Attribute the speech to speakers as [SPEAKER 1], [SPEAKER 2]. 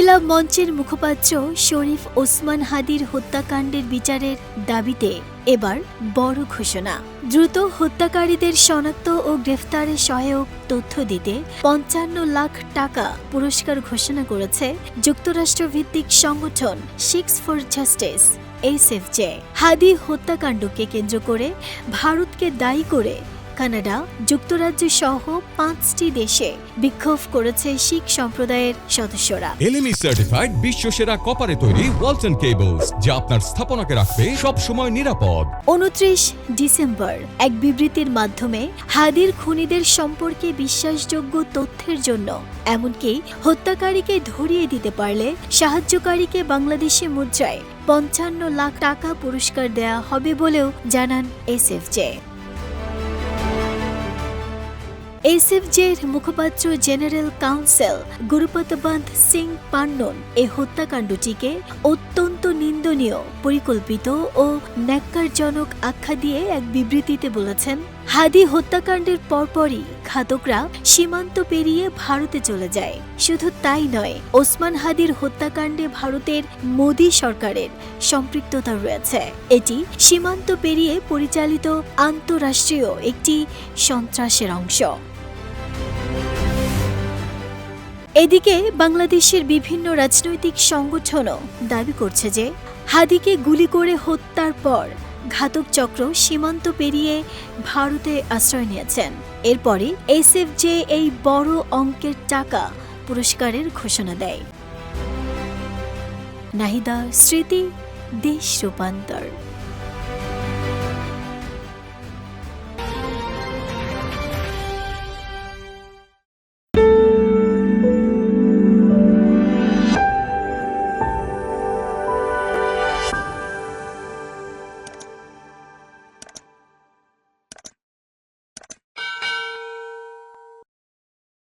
[SPEAKER 1] ইনকিলাব মঞ্চের মুখপাত্র শরীফ ওসমান হাদির হত্যাকাণ্ডের বিচারের দাবিতে এবার বড় ঘোষণা। দ্রুত হত্যাকারীদের শনাক্ত ও গ্রেফতারে সহায়ক তথ্য দিতে ৫৫ লাখ টাকা পুরস্কার ঘোষণা করেছে যুক্তরাষ্ট্রভিত্তিক সংগঠন সিক্স ফর জাস্টিস SFJ। হাদি হত্যাকাণ্ডকে কেন্দ্র করে ভারতকে দায়ী করে কানাডা, যুক্তরাজ্য সহ ৫টি দেশে বিক্ষোভ করেছে শিখ সম্প্রদায়ের সদস্যরা।
[SPEAKER 2] LME সার্টিফাইড বিশ্বসেরা কপারে তৈরি ওয়ালটন কেবলস, যা আপনার স্থাপনাকে রাখবে সব সময় নিরাপদ।
[SPEAKER 1] ২৯ ডিসেম্বর এক বিবৃতির মাধ্যমে হাদির খুনিদের সম্পর্কে বিশ্বাসযোগ্য তথ্যের জন্য এমনকি হত্যাকারীকে ধরিয়ে দিতে পারলে সাহায্যকারীকে বাংলাদেশি মুদ্রায় ৫৫ লাখ টাকা পুরস্কার দেয়া হবে বলেও জানান SFJ। SFJ'র মুখপাত্র জেনারেল কাউন্সিল গুরুপতবন্ত সিং পান্নন এ হত্যাকাণ্ডটিকে অত্যন্ত নিন্দনীয়, পরিকল্পিত ও ন্যাক্কারজনক আখ্যা দিয়ে এক বিবৃতিতে বলেছেন, হাদি হত্যাকাণ্ডের পরপরই ঘাতকরা সীমান্ত পেরিয়ে ভারতে চলে যায়। শুধু তাই নয়, ওসমান হাদির হত্যাকাণ্ডে ভারতের মোদী সরকারের সম্পৃক্ততা রয়েছে। এটি সীমান্ত পেরিয়ে পরিচালিত আন্তঃরাষ্ট্রীয় একটি সন্ত্রাসের অংশ। এদিকে বাংলাদেশের বিভিন্ন রাজনৈতিক সংগঠনও দাবি করছে যে হাদিকে গুলি করে হত্যার পর ঘাতক চক্র সীমান্ত পেরিয়ে ভারতে আশ্রয় নিয়েছেন। এরপরে SFJ এই বড় অঙ্কের টাকা পুরস্কারের ঘোষণা দেয়। নাহিদা স্মৃতি, দেশ রূপান্তর।